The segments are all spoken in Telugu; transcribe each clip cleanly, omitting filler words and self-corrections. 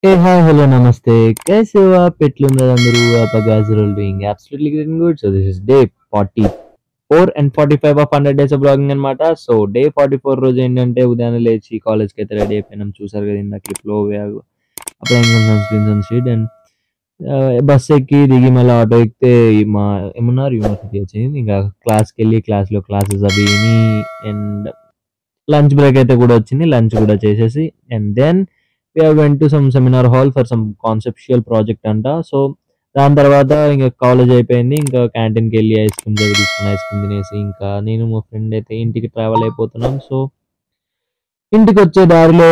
Hey, hi, hello, namaste. कैसे हो आप? ఎట్లున్నారు అందరూ? Hope you guys are all doing absolutely great and good. So this is day 44 and 45 of 100 days of vlogging అనమాట. సో డే 44 రోజు ఏంటంటే ఉదయాన్నే లేచి కాలేజ్కి అయితే రెడీ అయిపోయినాం. చూసారు కదా ఇందాక క్లిప్లో applying sunscreen sun sheet and bus ఎక్కి దిగి మళ్ళీ ఆటో ఎక్కితే మా ఏమన్నారు యూనివర్సిటీ వచ్చింది. ఇంకా క్లాస్కి వెళ్ళి క్లాస్లో క్లాసెస్ అవి విని అండ్ లంచ్ బ్రేక్ అయితే కూడా వచ్చింది. లంచ్ కూడా చేసేసి and then we have went to some seminar hall for some conceptual project అంట. సో దాని తర్వాత ఇంకా కాలేజ్ అయిపోయింది. ఇంకా క్యాంటీన్కి వెళ్ళి ఐస్ క్రీమ్ దగ్గర తీసుకుని ఐస్ క్రీమ్ తినేసి ఇంకా నేను మా ఫ్రెండ్ అయితే ఇంటికి ట్రావెల్ అయిపోతున్నాం. సో ఇంటికి వచ్చే దారిలో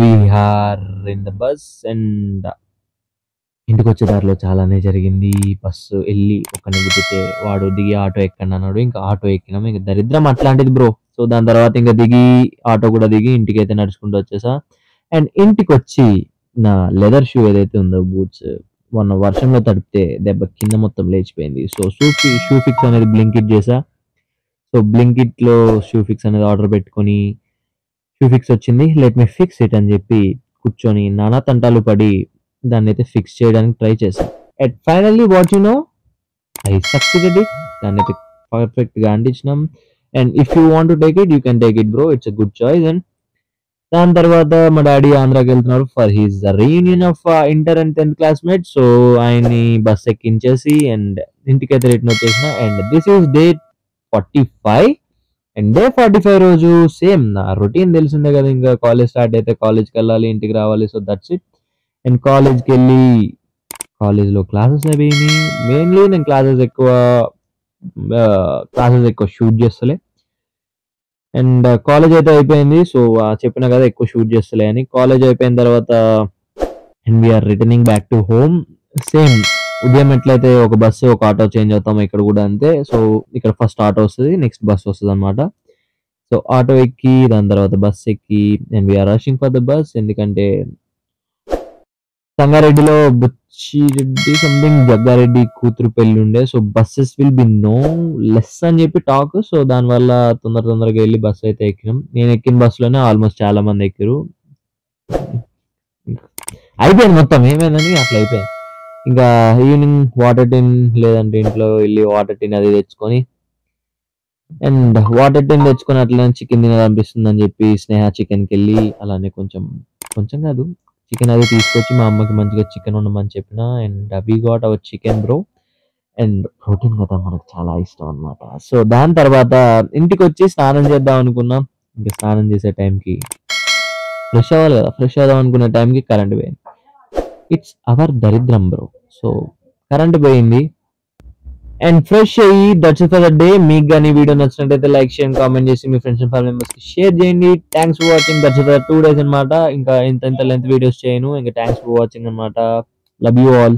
we are in the bus and ఇంటికి వచ్చే దారిలో చాలానే జరిగింది. బస్సు వెళ్ళి ఒకరిని గుద్దితే వాడు దిగి ఆటో ఎక్కండి అన్నాడు. ఇంకా ఆటో ఎక్కినాం. ఇంకా దరిద్రం అట్లాంటిది బ్రో. సో దాని తర్వాత ఇంకా దిగి ఆటో కూడా దిగి ఇంటికి అయితే నడుచుకుంటూ వచ్చేసా. అండ్ ఇంటికి వచ్చి నా లెదర్ షూ ఏదైతే ఉందో బూట్స్ మొన్న వర్షంలో తడిపితే దెబ్బ కింద మొత్తం లేచిపోయింది. సో షూ ఫిక్స్ అనేది బ్లింకిట్ చేసా. సో బ్లింకిట్లో షూ ఫిక్స్ అనేది ఆర్డర్ పెట్టుకొని షూ ఫిక్స్ వచ్చింది. లెట్ మీ ఫిక్స్ ఇట్ అని చెప్పి కూర్చొని నానా తంటాలు పడి దాన్ని అయితే ఫిక్స్ చేయడానికి ట్రై చేశాను. And finally what you know I succeeded it. దాన్ని అయితే పర్ఫెక్ట్గా అందించినాం. And if you want to take it you can take it bro, it's a good choice. And దాని తర్వాత మా డాడీ ఆంధ్రాకి వెళ్తున్నారు for his reunion of inter and 10th classmate. So ఆయన్ని బస్ ఎక్కించేసి అండ్ ఇంటికైతే రిటర్న్ వచ్చేసిన. And this is day 45 and day 45 రోజు సేమ్ నా రొటీన్ తెలిసిందే కదా. ఇంకా కాలేజ్ స్టార్ట్ అయితే కాలేజ్కి వెళ్ళాలి, ఇంటికి రావాలి. So that's it. అండ్ కాలేజ్కి వెళ్ళి కాలేజ్లో క్లాసెస్ అవి మెయిన్లీ నేను క్లాసెస్ ఎక్కువ షూట్ చేస్తలే. అండ్ కాలేజ్ అయితే అయిపోయింది. సో చెప్పిన కదా ఎక్కువ షూట్ చేస్తలే అని. కాలేజ్ అయిపోయిన తర్వాత and we are returning back to home. Same ఉదయం ఎట్లయితే ఒక బస్సు ఒక ఆటో చేంజ్ అవుతాం ఇక్కడ కూడా అంతే. సో ఇక్కడ ఫస్ట్ ఆటో వస్తుంది, నెక్స్ట్ బస్ వస్తుంది అనమాట. సో ఆటో ఎక్కి దాని తర్వాత బస్ ఎక్కి and we are rushing for the bus. ఎందుకంటే సంగారెడ్డిలో బుచ్చిరెడ్డి సంథింగ్ జగ్గారెడ్డి కూతురు పెళ్లి ఉండే. So buses will be no less అని చెప్పి టాక్. సో దానివల్ల తొందరగా వెళ్ళి బస్సు అయితే ఎక్కినాం. నేను ఎక్కిన బస్సులోనే ఆల్మోస్ట్ చాలా మంది ఎక్కారు. అయిపోయింది మొత్తం ఏమైందని అట్లా అయిపోయింది. ఇంకా ఈవినింగ్ వాటర్ టిన్ లేదంటే ఇంట్లో వెళ్ళి వాటర్ టిన్ అది తెచ్చుకొని అండ్ వాటర్ టిన్ తెచ్చుకొని అట్లా చికెన్ తినాలనిపిస్తుంది అని చెప్పి స్నేహ చికెన్కి వెళ్ళి అలానే కొంచెం కొంచెం కాదు చికెన్ అది తీసుకొచ్చి మా అమ్మకి మంచిగా చికెన్ ఉండమని చెప్పిన. And we got our chicken bro. And protein కదా మనకు చాలా ఇష్టం అనమాట. సో దాని తర్వాత ఇంటికి వచ్చి స్నానం చేద్దాం అనుకున్నాం. ఇంకా స్నానం చేసే టైంకి ఫ్రెష్ అవ్వాలి కదా, ఫ్రెష్ అవుదాం అనుకునే టైంకి కరెంట్ పోయింది. ఇట్స్ అవర్ దరిద్రం బ్రో. సో కరెంట్ పోయింది అండ్ ఫ్రెష్ అయ్యి దట్స్ ఫర్ ద డే. మీకు కానీ వీడియో నచ్చినట్టయితే లైక్ చేయండి, కామెంట్ చేసి మీ ఫ్రెండ్స్ అండ్ ఫ్యామిలీ మెంబర్స్కి షేర్ చేయండి. Thanks for watching. That's for 2 days అనమాట. ఇంకా ఇంత లెంత్ వీడియోస్ చేయను. ఇంకా థ్యాంక్స్ ఫర్ వాచింగ్ అనమాట. Love you all.